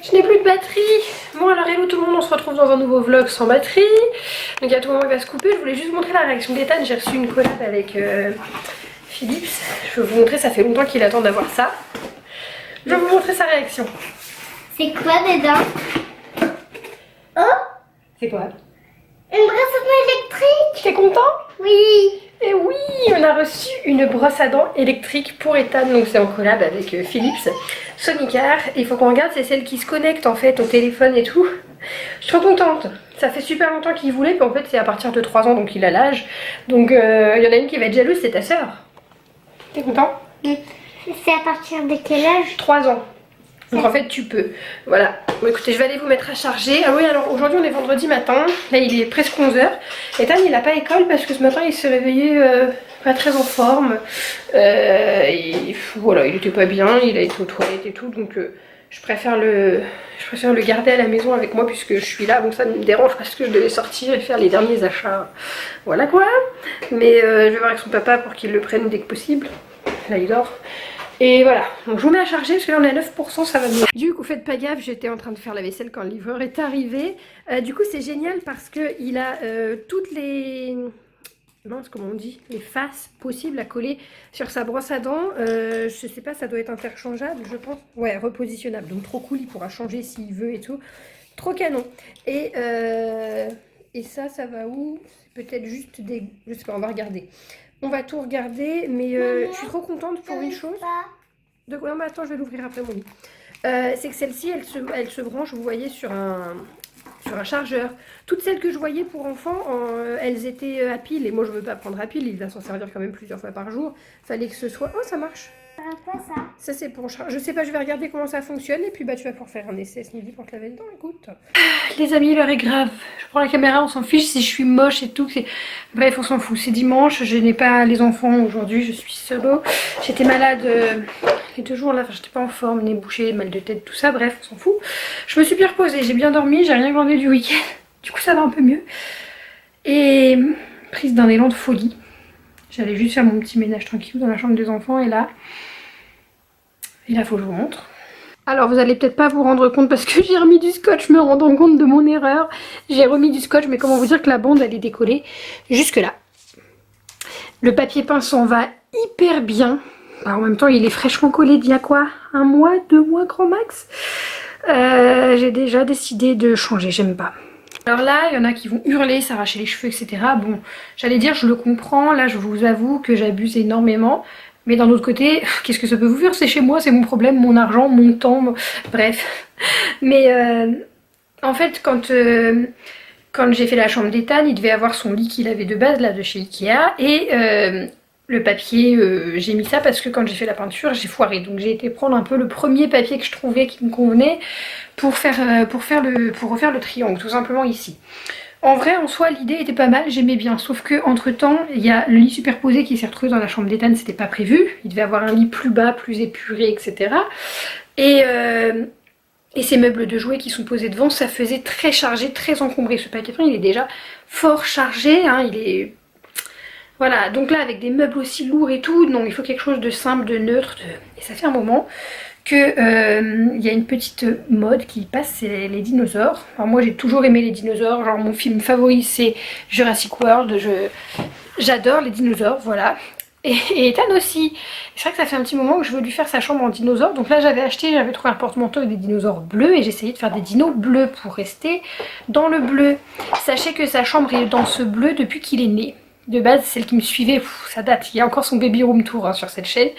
Je n'ai plus de batterie. Bon alors hello tout le monde, on se retrouve dans un nouveau vlog sans batterie. Donc à tout moment il va se couper. Je voulais juste vous montrer la réaction d'Ethan. J'ai reçu une collab avec Philips. Je vais vous montrer, ça fait longtemps qu'il attend d'avoir ça. Je vais vous montrer sa réaction. C'est quoi dedans? Oh, C'est quoi? une brosse à dents électrique. T'es content? Oui. Et oui, on a reçu une brosse à dents électrique pour Ethan. Donc c'est en collab avec Philips Sonicare. Il faut qu'on regarde, c'est celle qui se connecte en fait au téléphone et tout. Je suis trop contente. Ça fait super longtemps qu'il voulait, puis en fait c'est à partir de 3 ans, donc il a l'âge. Donc il y en a une qui va être jalouse, c'est ta soeur. T'es content? C'est à partir de quel âge? 3 ans. Donc en fait tu peux. Voilà. Bon écoutez, je vais aller vous mettre à charger. Ah oui, alors aujourd'hui on est vendredi matin. Là il est presque 11 h. Ethan il n'a pas école parce que ce matin il s'est réveillé pas très en forme. Voilà, il était pas bien, il a été aux toilettes et tout. Donc je préfère le garder à la maison avec moi puisque je suis là. Donc ça me dérange parce que je devais sortir et faire les derniers achats. Voilà quoi. Mais je vais voir avec son papa pour qu'il le prenne dès que possible. Là il dort. Et voilà, donc je vous mets à charger parce que là on est à 9%, ça va mieux. Du coup faites pas gaffe, j'étais en train de faire la vaisselle quand le livreur est arrivé. Du coup c'est génial parce qu'il a toutes les... Mince, comment on dit, les faces possibles à coller sur sa brosse à dents. Je sais pas, ça doit être interchangeable je pense. Ouais, repositionnable, donc trop cool, il pourra changer s'il veut et tout. Trop canon. Et ça va où? C'est peut-être juste des... Je sais pas, on va regarder. On va tout regarder, mais je suis trop contente pour une chose. De quoi? Non, mais attends, je vais l'ouvrir après mon lit. C'est que celle-ci, elle se branche, vous voyez, sur un chargeur. Toutes celles que je voyais pour enfants, elles étaient à pile. Et moi, je veux pas prendre à pile, il va s'en servir quand même plusieurs fois par jour. Fallait que ce soit... Oh, ça marche. Quoi ça? Ça c'est pour... Je sais pas, je vais regarder comment ça fonctionne. Et puis bah tu vas pouvoir faire un essai ce midi pour te laver dedans, écoute. Les amis, l'heure est grave. Je prends la caméra, on s'en fiche si je suis moche et tout. Bref, on s'en fout. C'est dimanche, je n'ai pas les enfants aujourd'hui, je suis solo. J'étais malade les 2 jours là, enfin j'étais pas en forme, nez bouché, mal de tête, tout ça. Bref, on s'en fout. Je me suis bien reposée, j'ai bien dormi, j'ai rien glandé du week-end. Du coup ça va un peu mieux. Et prise d'un élan de folie. J'allais juste faire mon petit ménage tranquille dans la chambre des enfants et là faut que je vous montre. Alors vous allez peut-être pas vous rendre compte parce que j'ai remis du scotch, me rendant compte de mon erreur. J'ai remis du scotch, mais comment vous dire que la bande elle est décollée jusque là. Le papier peint s'en va hyper bien. Alors, en même temps il est fraîchement collé d'il y a quoi? 1 mois, 2 mois grand max. J'ai déjà décidé de changer, j'aime pas. Alors là, il y en a qui vont hurler, s'arracher les cheveux, etc. Bon, j'allais dire, je le comprends. Là, je vous avoue que j'abuse énormément. Mais d'un autre côté, qu'est-ce que ça peut vous faire? C'est chez moi, c'est mon problème, mon argent, mon temps, bref. Mais en fait, quand j'ai fait la chambre d'Ethan, il devait avoir son lit qu'il avait de base, là, de chez Ikea. Et le papier, j'ai mis ça parce que quand j'ai fait la peinture, j'ai foiré. Donc j'ai été prendre un peu le premier papier que je trouvais qui me convenait pour refaire le triangle, tout simplement ici. En vrai, en soi, l'idée était pas mal, j'aimais bien. Sauf que entre temps, il y a le lit superposé qui s'est retrouvé dans la chambre d'Ethan, c'était pas prévu. Il devait avoir un lit plus bas, plus épuré, etc. Et ces meubles de jouets qui sont posés devant, ça faisait très chargé, très encombré. Ce paquet peint, il est déjà fort chargé, hein, il est... Voilà, donc là, avec des meubles aussi lourds et tout, non, il faut quelque chose de simple, de neutre. Et ça fait un moment que y a une petite mode qui passe, c'est les dinosaures. Alors moi j'ai toujours aimé les dinosaures, genre mon film favori c'est Jurassic World, j'adore les dinosaures, voilà. Et Ethan aussi. C'est vrai que ça fait un petit moment que je veux lui faire sa chambre en dinosaure, donc là j'avais trouvé un porte-manteau avec des dinosaures bleus et j'ai essayé de faire des dinos bleus pour rester dans le bleu. Sachez que sa chambre est dans ce bleu depuis qu'il est né. De base, celle qui me suivait, ça date, il y a encore son baby room tour hein, sur cette chaîne,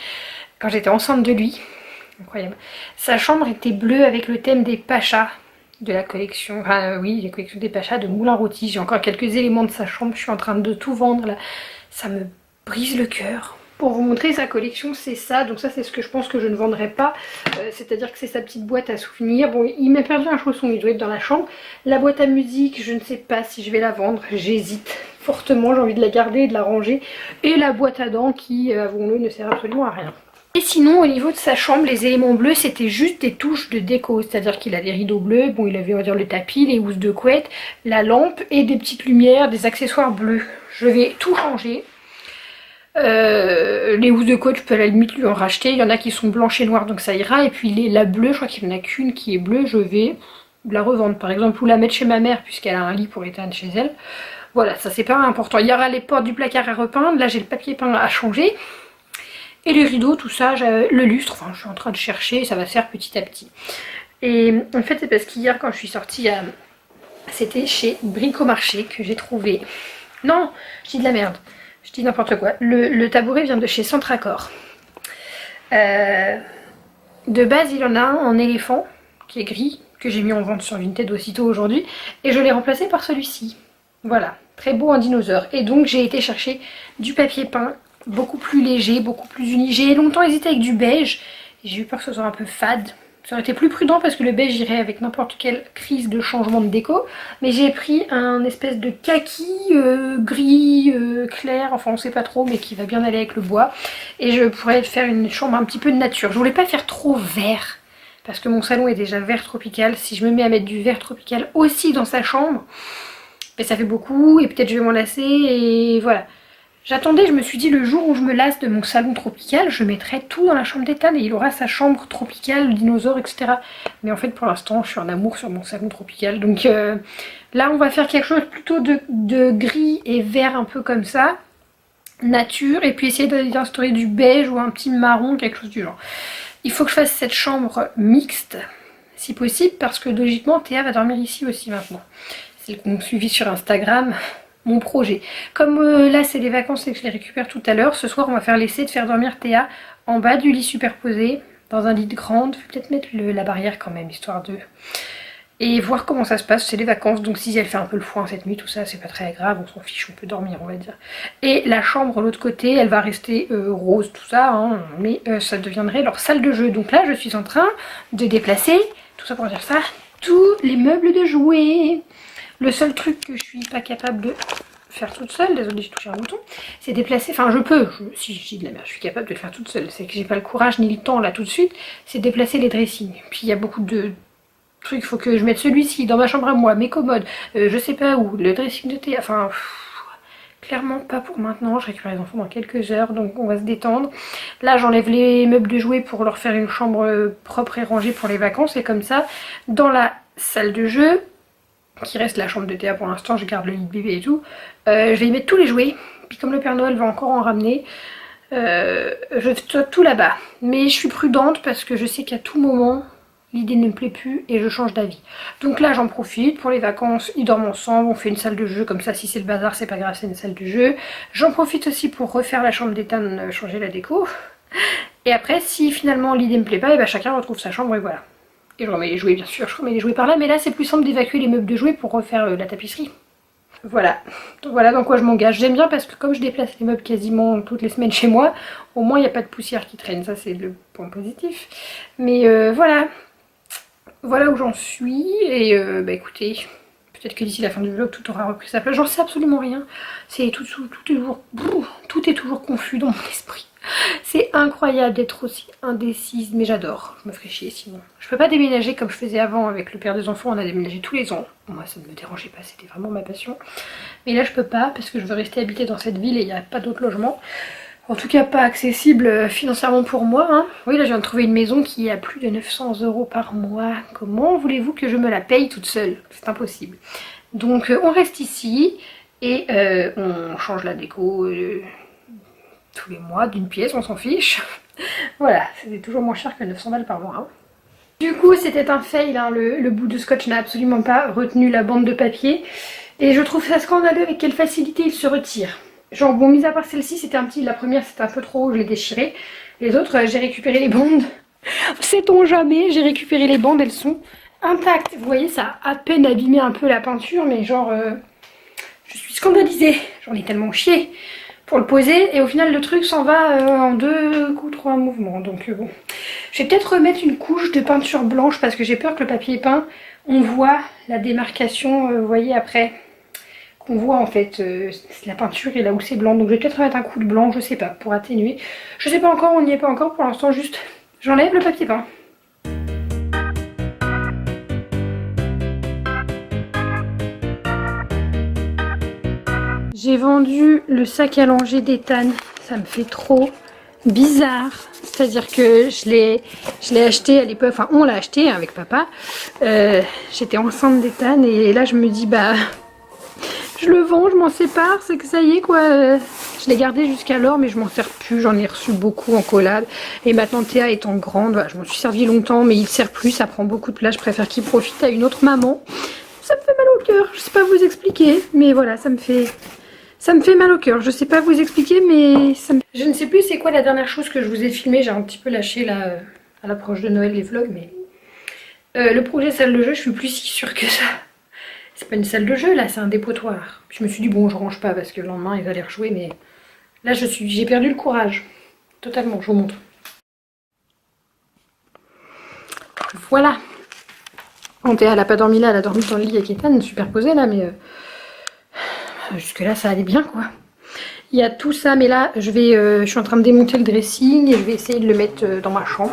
quand j'étais enceinte de lui. Incroyable. Sa chambre était bleue avec le thème des Pachas de la collection, oui, la collection des Pachas de Moulin Routy. J'ai encore quelques éléments de sa chambre, je suis en train de tout vendre là. Ça me brise le cœur. Pour vous montrer sa collection, c'est ça. Donc ça, c'est ce que je pense que je ne vendrai pas. C'est-à-dire que c'est sa petite boîte à souvenirs. Bon, il m'a perdu un chausson, il doit être dans la chambre. La boîte à musique, je ne sais pas si je vais la vendre. J'hésite fortement, j'ai envie de la garder et de la ranger. Et la boîte à dents qui, avouons-le, ne sert absolument à rien. Et sinon au niveau de sa chambre, les éléments bleus c'était juste des touches de déco, c'est-à-dire qu'il a des rideaux bleus, bon il avait on va dire le tapis, les housses de couette, la lampe et des petites lumières, des accessoires bleus. Je vais tout changer. Les housses de couette, je peux à la limite lui en racheter. Il y en a qui sont blanches et noires, donc ça ira. Et puis la bleue, je crois qu'il n'y en a qu'une qui est bleue. Je vais la revendre par exemple, ou la mettre chez ma mère, puisqu'elle a un lit pour éteindre chez elle. Voilà, ça c'est pas important. Il y aura les portes du placard à repeindre. Là j'ai le papier peint à changer. Et les rideaux, tout ça, le lustre, enfin je suis en train de chercher, ça va se faire petit à petit. Et en fait c'est parce qu'hier quand je suis sortie, c'était chez Bricomarché que j'ai trouvé... Non, je dis de la merde, je dis n'importe quoi. Le tabouret vient de chez Centracor. De base il en a un en éléphant, qui est gris, que j'ai mis en vente sur Vinted aussitôt aujourd'hui. Et je l'ai remplacé par celui-ci. Voilà, très beau en dinosaure. Et donc j'ai été chercher du papier peint, beaucoup plus léger, beaucoup plus uni. J'ai longtemps hésité avec du beige, et j'ai eu peur que ce soit un peu fade. Ça aurait été plus prudent parce que le beige irait avec n'importe quelle crise de changement de déco. Mais j'ai pris un espèce de kaki gris clair, enfin on sait pas trop, mais qui va bien aller avec le bois. Et je pourrais faire une chambre un petit peu de nature. Je voulais pas faire trop vert, parce que mon salon est déjà vert tropical. Si je me mets à mettre du vert tropical aussi dans sa chambre, ben ça fait beaucoup et peut-être je vais m'en lasser et voilà. J'attendais, je me suis dit le jour où je me lasse de mon salon tropical, je mettrai tout dans la chambre d'Ethan et il aura sa chambre tropicale, le dinosaure, etc. Mais en fait pour l'instant je suis en amour sur mon salon tropical. Donc là on va faire quelque chose plutôt de gris et vert un peu comme ça. Nature, et puis essayer d'instaurer du beige ou un petit marron, quelque chose du genre. Il faut que je fasse cette chambre mixte, si possible, parce que logiquement Théa va dormir ici aussi maintenant. Celles qui m'ont suivi sur Instagram, mon projet. Comme là c'est les vacances et que je les récupère tout à l'heure, ce soir on va faire l'essai de faire dormir Théa en bas du lit superposé, dans un lit de grande. Je vais peut-être mettre la barrière quand même, histoire de... Et voir comment ça se passe, c'est les vacances, donc si elle fait un peu le foin cette nuit, tout ça, c'est pas très grave, on s'en fiche, on peut dormir, on va dire. Et la chambre, l'autre côté, elle va rester rose, tout ça, hein, mais ça deviendrait leur salle de jeu. Donc là, je suis en train de déplacer, tout ça pour dire ça, tous les meubles de jouets. Le seul truc que je suis pas capable de faire toute seule, désolée j'ai touché un bouton, c'est déplacer, enfin je peux, si je dis de la merde, je suis capable de le faire toute seule, c'est que j'ai pas le courage ni le temps là tout de suite, c'est déplacer les dressings. Puis il y a beaucoup de trucs, il faut que je mette celui-ci dans ma chambre à moi, mes commodes, je sais pas où, le dressing de thé, enfin... Clairement pas pour maintenant, je récupère les enfants dans quelques heures, donc on va se détendre. Là j'enlève les meubles de jouets pour leur faire une chambre propre et rangée pour les vacances, et comme ça, dans la salle de jeu, qui reste la chambre de Théa pour l'instant, je garde le lit de bébé et tout, je vais y mettre tous les jouets, puis comme le Père Noël va encore en ramener, je fais tout là-bas. Mais je suis prudente parce que je sais qu'à tout moment, l'idée ne me plaît plus et je change d'avis. Donc là j'en profite, pour les vacances, ils dorment ensemble, on fait une salle de jeu, comme ça si c'est le bazar c'est pas grave, c'est une salle de jeu. J'en profite aussi pour refaire la chambre d'Ethan, changer la déco. Et après si finalement l'idée me plaît pas, et ben chacun retrouve sa chambre et voilà. Et je remets les jouets bien sûr, je remets les jouets par là, mais là c'est plus simple d'évacuer les meubles de jouets pour refaire la tapisserie. Voilà, donc voilà dans quoi je m'engage. J'aime bien parce que comme je déplace les meubles quasiment toutes les semaines chez moi, au moins il n'y a pas de poussière qui traîne, ça c'est le point positif. Mais voilà. Voilà où j'en suis et bah écoutez, peut-être que d'ici la fin du vlog tout aura repris sa place, j'en sais absolument rien. C'est tout est toujours confus dans mon esprit. C'est incroyable d'être aussi indécise, mais j'adore, je me ferais chier sinon. Je peux pas déménager comme je faisais avant avec le père des enfants, on a déménagé tous les ans. Moi ça ne me dérangeait pas, c'était vraiment ma passion. Mais là je peux pas parce que je veux rester habiter dans cette ville et il n'y a pas d'autres logements. En tout cas pas accessible financièrement pour moi. Hein. Oui là je viens de trouver une maison qui est à plus de 900 € par mois. Comment voulez-vous que je me la paye toute seule? C'est impossible. Donc on reste ici et on change la déco tous les mois d'une pièce, on s'en fiche. Voilà, c'était toujours moins cher que 900 balles par mois. Hein. Du coup c'était un fail, hein. Le bout de scotch n'a absolument pas retenu la bande de papier. Et je trouve ça scandaleux avec quelle facilité il se retire. Genre bon, mis à part celle-ci, c'était un petit, la première c'était un peu trop haut, je l'ai déchirée. Les autres, j'ai récupéré les bandes. Sait-on jamais, j'ai récupéré les bandes, elles sont intactes. Vous voyez, ça a à peine abîmé un peu la peinture, mais genre, je suis scandalisée. J'en ai tellement chié pour le poser. Et au final, le truc s'en va en 2 coups, 3 mouvements. Donc bon, je vais peut-être remettre une couche de peinture blanche parce que j'ai peur que le papier peint, on voit la démarcation, vous voyez, après... qu'on voit en fait la peinture et là où c'est blanc, donc je vais peut-être remettre un coup de blanc, je sais pas, pour atténuer. Je sais pas encore, on n'y est pas encore pour l'instant, juste j'enlève le papier peint. J'ai vendu le sac à langer d'Ethan, ça me fait trop bizarre. C'est-à-dire que je l'ai acheté à l'époque, enfin on l'a acheté avec papa. J'étais enceinte d'Ethan et là je me dis bah je le vends, je m'en sépare, c'est que ça y est quoi. Je l'ai gardé jusqu'alors mais je m'en sers plus, j'en ai reçu beaucoup en collab. Et maintenant Théa étant grande, voilà, je m'en suis servi longtemps mais il ne sert plus, ça prend beaucoup de place, je préfère qu'il profite à une autre maman. Ça me fait mal au cœur, je sais pas vous expliquer, mais voilà, ça me fait mal au cœur. Je sais pas vous expliquer, mais je ne sais plus c'est quoi la dernière chose que je vous ai filmé. J'ai un petit peu lâché là à l'approche de Noël les vlogs, mais le projet salle de jeu, je suis plus si sûre que ça. C'est pas une salle de jeu là, c'est un dépotoir. Puis je me suis dit bon, je range pas parce que le lendemain ils allaient rejouer, mais là j'ai perdu le courage. Totalement, je vous montre. Voilà. Bon, Théa elle a pas dormi là, elle a dormi dans le lit avec Ethan, superposé là, mais jusque là ça allait bien quoi. Il y a tout ça, mais là je suis en train de démonter le dressing et je vais essayer de le mettre dans ma chambre.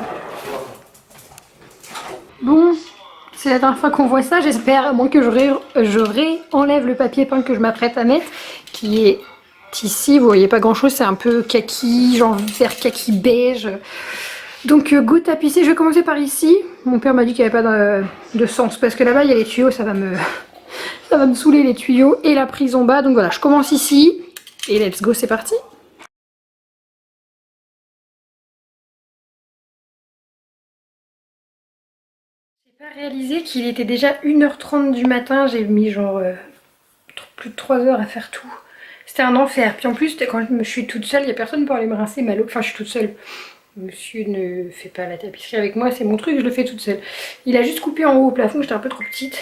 Bon, c'est la dernière fois qu'on voit ça, j'espère, à moins que je réenlève le papier peint que je m'apprête à mettre, qui est ici, vous voyez pas grand chose, c'est un peu kaki, genre vert kaki beige. Donc go tapisser, je vais commencer par ici. Mon père m'a dit qu'il n'y avait pas de sens, parce que là-bas il y a les tuyaux, ça va me saouler les tuyaux et la prise en bas. Donc voilà, je commence ici et let's go, c'est parti. J'ai pas réalisé qu'il était déjà 1h30 du matin, j'ai mis genre plus de 3 heures à faire tout. C'était un enfer. Puis en plus, quand je suis toute seule, il n'y a personne pour aller me rincer ma Enfin, je suis toute seule. Monsieur ne fait pas la tapisserie avec moi, c'est mon truc, je le fais toute seule. Il a juste coupé en haut au plafond, j'étais un peu trop petite.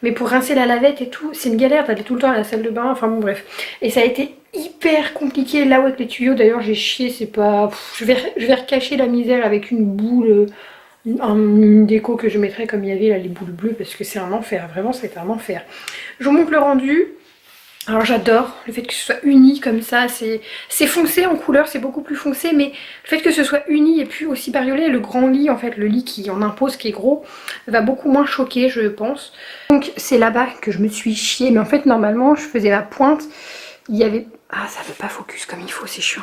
Mais pour rincer la lavette et tout, c'est une galère d'aller tout le temps à la salle de bain, enfin bon bref. Et ça a été hyper compliqué là où avec les tuyaux, d'ailleurs j'ai chié, c'est pas... je vais recacher la misère avec une boule, une déco que je mettrai comme il y avait là, les boules bleues, parce que c'est un enfer, vraiment c'est un enfer. Je vous montre le rendu. Alors j'adore le fait que ce soit uni comme ça, c'est foncé en couleur, c'est beaucoup plus foncé, mais le fait que ce soit uni et puis aussi bariolé, le grand lit en fait, le lit qui en impose, qui est gros, va beaucoup moins choquer je pense. Donc c'est là-bas que je me suis chiée, mais en fait normalement je faisais la pointe, il y avait... Ah ça veut pas focus comme il faut, c'est chiant.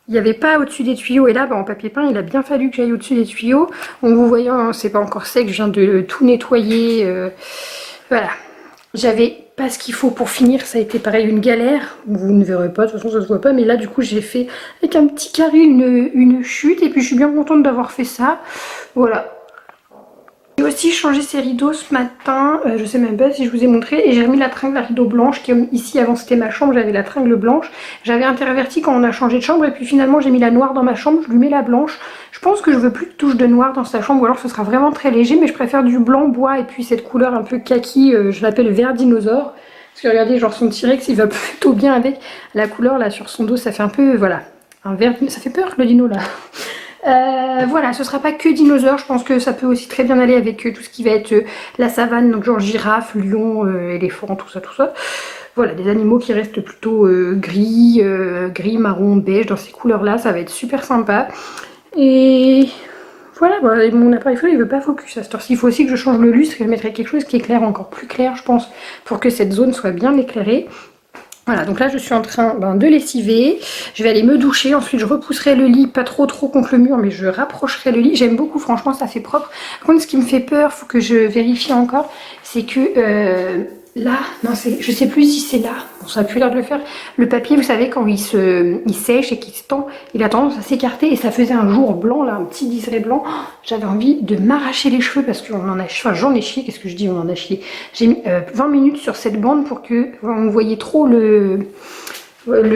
Il n'y avait pas au-dessus des tuyaux et là bah, en papier peint il a bien fallu que j'aille au-dessus des tuyaux. Donc vous voyez, hein, c'est pas encore sec, je viens de tout nettoyer, voilà. J'avais pas ce qu'il faut pour finir, ça a été pareil une galère, vous ne verrez pas, de toute façon ça se voit pas, mais là du coup j'ai fait avec un petit carré une chute et puis je suis bien contente d'avoir fait ça, voilà. J'ai aussi changé ces rideaux ce matin, je sais même pas si je vous ai montré, et j'ai remis la tringle à rideau blanche, qui ici avant c'était ma chambre, j'avais la tringle blanche, j'avais interverti quand on a changé de chambre et puis finalement j'ai mis la noire dans ma chambre, je lui mets la blanche. Je pense que je veux plus de touches de noir dans sa chambre ou alors ce sera vraiment très léger, mais je préfère du blanc bois et puis cette couleur un peu kaki, je l'appelle vert dinosaure. Parce que regardez, genre son T-Rex il va plutôt bien avec la couleur là sur son dos, ça fait un peu, voilà, un vert, ça fait peur le dino là. Voilà, ce sera pas que dinosaure, je pense que ça peut aussi très bien aller avec tout ce qui va être la savane, donc genre girafe, lion, éléphant, tout ça, tout ça. Voilà, des animaux qui restent plutôt gris, marron, beige, dans ces couleurs-là, ça va être super sympa. Et voilà, bah, mon appareil photo il veut pas focus à cette heure-ci. Il faut aussi que je change le lustre et je mettrai quelque chose qui éclaire encore plus clair, je pense, pour que cette zone soit bien éclairée. Voilà, donc là je suis en train de lessiver, je vais aller me doucher, ensuite je repousserai le lit, pas trop contre le mur, mais je rapprocherai le lit. J'aime beaucoup, franchement ça fait propre. Par contre ce qui me fait peur, faut que je vérifie encore, c'est que là, non je sais plus si c'est là, bon, ça a plus l'air de le faire, le papier vous savez quand il sèche et qu'il se tend, il a tendance à s'écarter et ça faisait un jour blanc là, un petit liseré blanc. Oh, j'avais envie de m'arracher les cheveux parce qu'on en a, enfin j'en ai chié, qu'est-ce que je dis, on en a chié. J'ai mis 20 minutes sur cette bande pour que on voyait trop le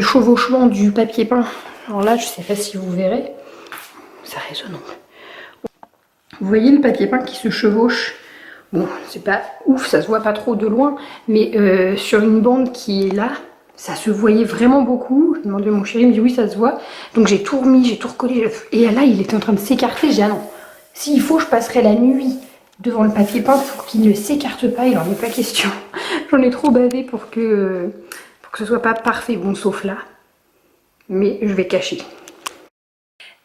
chevauchement du papier peint. Alors là je sais pas si vous verrez, ça résonne. Vous voyez le papier peint qui se chevauche. Bon, c'est pas ouf, ça se voit pas trop de loin, mais sur une bande qui est là, ça se voyait vraiment beaucoup. Je demandais à mon chéri, il me dit oui, ça se voit. Donc j'ai tout remis, j'ai tout recollé. Et là, il était en train de s'écarter. J'ai dit ah non, s'il faut, je passerai la nuit devant le papier peint pour qu'il ne s'écarte pas. Il en est pas question. J'en ai trop bavé pour que ce soit pas parfait. Bon, sauf là. Mais je vais cacher.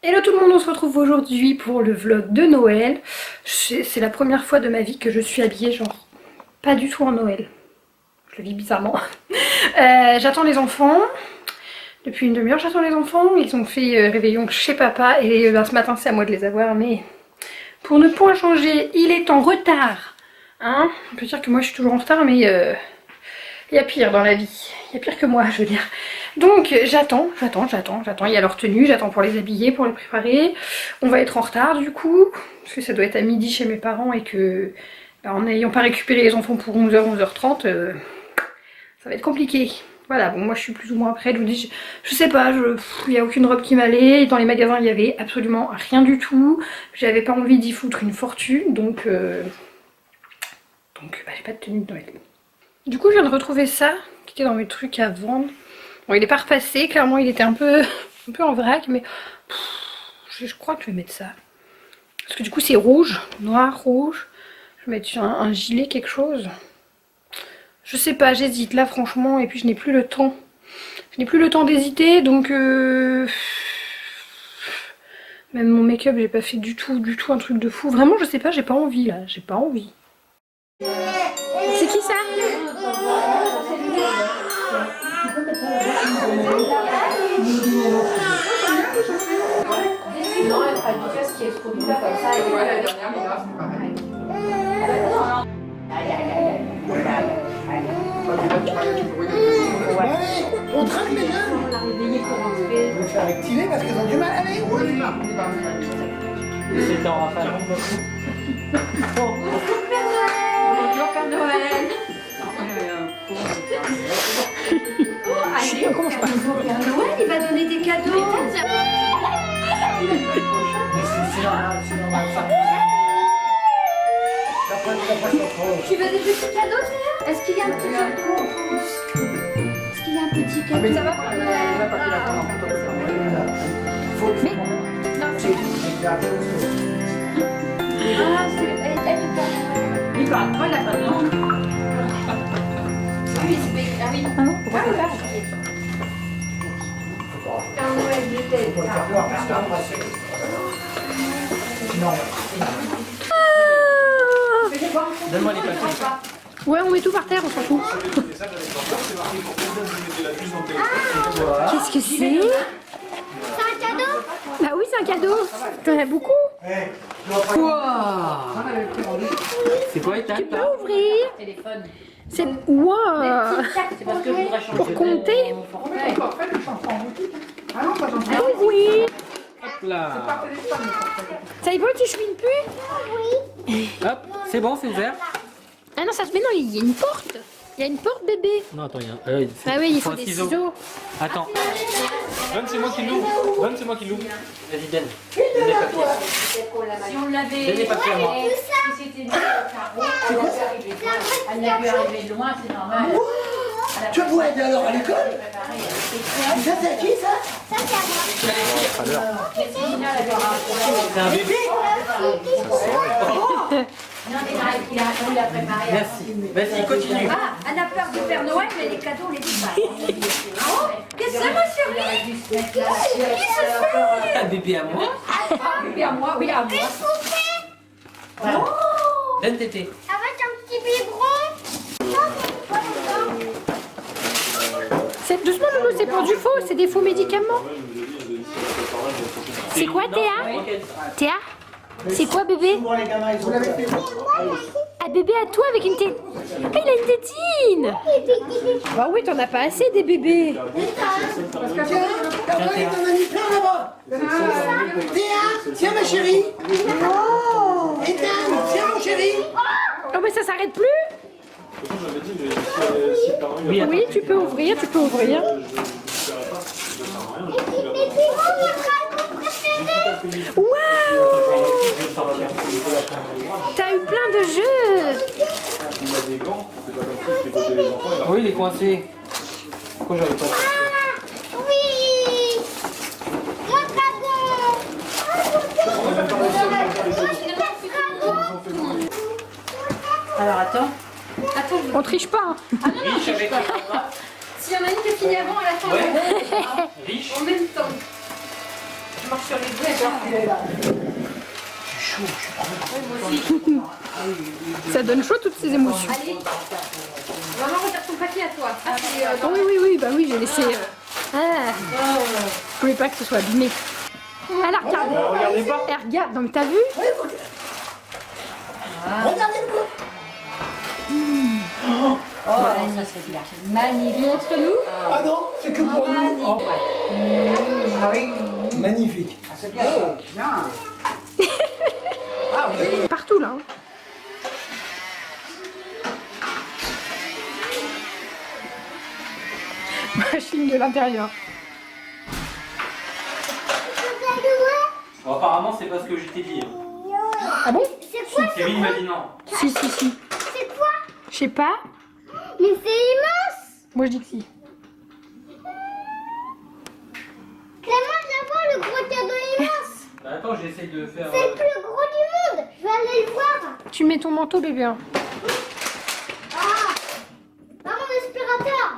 Hello tout le monde, on se retrouve aujourd'hui pour le vlog de Noël. C'est la première fois de ma vie que je suis habillée genre pas du tout en Noël. Je le vis bizarrement. J'attends les enfants. Depuis une demi-heure, j'attends les enfants. Ils ont fait réveillon chez papa et ce matin, c'est à moi de les avoir. Mais pour ne point changer, il est en retard. Hein, on peut dire que moi, je suis toujours en retard, mais il y a pire dans la vie. Il y a pire que moi, je veux dire. Donc, j'attends. Il y a leur tenue, j'attends pour les habiller, pour les préparer. On va être en retard, du coup. Parce que ça doit être à midi chez mes parents et que, bah, en n'ayant pas récupéré les enfants pour 11h, 11h30, ça va être compliqué. Voilà, bon, moi je suis plus ou moins prête, je vous dis, je sais pas, il n'y a aucune robe qui m'allait, dans les magasins il y avait absolument rien du tout, j'avais pas envie d'y foutre une fortune, donc bah, j'ai pas de tenue de Noël. Du coup je viens de retrouver ça, qui était dans mes trucs à vendre. Bon, il est pas repassé, clairement il était un peu en vrac, mais je crois que je vais mettre ça. Parce que du coup c'est rouge, noir, rouge, je vais mettre un gilet, quelque chose. Je sais pas, j'hésite là franchement, et puis je n'ai plus le temps. Je n'ai plus le temps d'hésiter, donc même mon make-up, j'ai pas fait du tout un truc de fou. Vraiment, je sais pas, j'ai pas envie là, j'ai pas envie. C'est qui ça? Non, elle fera du casque qui est trop bizarre comme ça. Et la dernière, mais là, c'est pareil. On traque les jeunes. On va faire activer parce qu'ils ont du mal à aller. C'était en rafale. Bonjour Père Noël. Allez, comment je parle? Père Noël, il va donner des cadeaux. Tu veux des petits cadeaux, Théa? Est-ce qu'il y a un petit cadeau? Est-ce qu'il y a un petit cadeau? Mais ça va pas? Mais non, c'est... Ah, c'est... Il parle pas, il a pas de nom. Oui, c'est... Ah oui. Pourquoi il parle? Père Noël, il était... Donne-moi les papiers. Ouais, on met tout par terre, on s'en fout. Qu'est-ce que c'est? C'est un cadeau? Bah oui, c'est un cadeau. T'en as beaucoup? Wow. C'est quoi, Ethan? Tu peux ouvrir? C'est... Wow. C'est parce que je voudrais changer Pour compter? Ah non, pas Ah oui. Hop là. Ça y va, tu chemines plus? Hop, c'est bon, c'est ouvert. Ah non, ça se met, non, il y a une porte. Il y a une porte, bébé. Non, attends, il y a un... Ah oui, il faut un des ciseau. ciseaux. Attends. Donne, c'est moi qui l'ouvre. Donne, c'est moi qui l'ouvre. Vas-y, donne. Donne les papiers. Si on l'avait Donne les papiers à moi. si c'était mis au carreau, elle n'a pu arriver de loin, c'est normal. Tu vois aider alors à l'école? Ça c'est à qui ça? C'est un bébé. Non, mais il a préparé. Merci. Vas-y, continue. Ah, elle a peur du Père Noël, mais les cadeaux, on les dit pas. Oh, qu'est-ce que c'est, ma chérie? Un bébé à moi. Oui, à moi, oui, à moi. Voilà. Donne tété. Avec un petit biberon. C'est doucement, Loulou, c'est pour du faux, c'est des faux médicaments. C'est quoi, Théa? Théa? C'est quoi, bébé? Bon les gamins, ils ont l'avez fait. Ah, bébé à toi avec une tétine. Ah, il a une tétine. Bah oui, t'en as pas assez des bébés. Tiens, t'as envoyé ton ami plein là-bas. Théa, tiens ma chérie. Ethan, tiens mon chéri. Oh, mais ça s'arrête plus? J'avais dit, mais si par un, il y a Oui, tu peux ouvrir, tu peux ouvrir. Waouh! T'as eu plein de jeux. il a des gants, c'est pas comme ça qu'il faut les enfants. Oui, il est coincé. Pourquoi j'avais pas... Oui. Mon Alors, attends. On triche pas. Hein. Riche avec... S'il y en a une qui est finie avant, elle attend. Ouais. Riche. En même temps. Je marche sur les doigts. Ça donne chaud toutes ces émotions. Allez. Maman, regarde ton paquet à toi. Ah, c'est, Oui, oui, oui, bah oui, j'ai laissé. Ah. Je voulais pas que ce soit abîmé. Elle a regardé. Bah, regardez pas. Elle regarde, donc t'as vu? Regardez le goût. Oh, ça c'est bien. Magnifique. Montre-nous. Ah non, c'est que pour nous. Oh. Ah oui. Magnifique. Ah, c'est bien. Bien. Ah oui. Partout là. Hein. Machine de l'intérieur. Bon, apparemment, c'est pas ce que je t'ai dit. Hein. Ah bon? C'est quoi? Kevin m'a dit non. Si, si, si. C'est quoi? Je sais pas. Mais c'est immense! Moi je dis que si. Clément, je vois le gros cadeau immense! Bah, attends, j'essaye de faire. C'est le plus gros du monde! Je vais aller le voir! Tu mets ton manteau bébé. Hein. Ah! Dans mon aspirateur!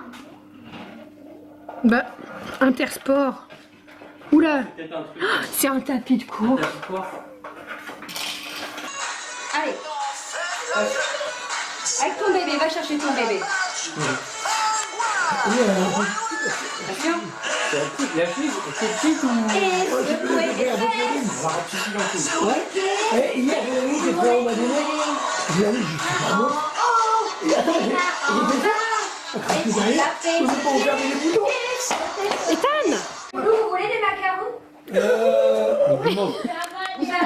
Bah, Intersport. Oula, Peut-être un truc. c'est un tapis de cours. T'as dit quoi? Allez. Avec ton bébé, va chercher ton bébé. Attention. La fille, c'est petite ou. Et secouez les fesses. Ouais. Et hier, j'ai vu, j'ai fait, on m'a donné. J'ai vu, je suis pas bon. Et attends, j'ai fait ça. Après, tu vas rien. Je peux pas fermer les boutons. Ethan, Vous voulez des macarons?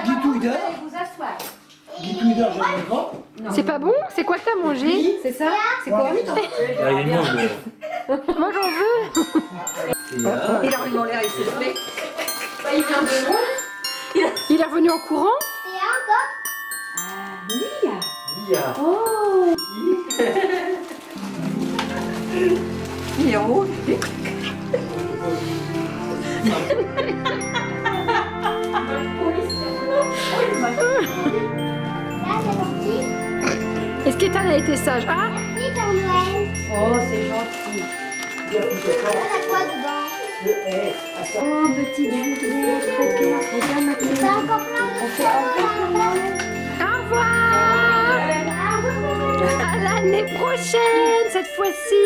Guitouida. Vous asseoir. Guitouida, j'en ai pas. c'est pas bon? C'est quoi que t'as mangé? C'est ça? C'est quoi? Là, il mange. Moi j'en veux. Il a vraiment l'air essoufflé. Il vient de loin. Il est revenu en courant? Et encore? Lia. Lia. Oh. Il est en haut. Là, c'est parti. Est-ce qu'Ethan a été sage? Ah, Merci, Père Noël. Oh, c'est gentil. On a quoi dedans? Oh, petite Juliette, regarde ma clé. C'est encore plein de choses. au revoir. À l'année prochaine, cette fois-ci.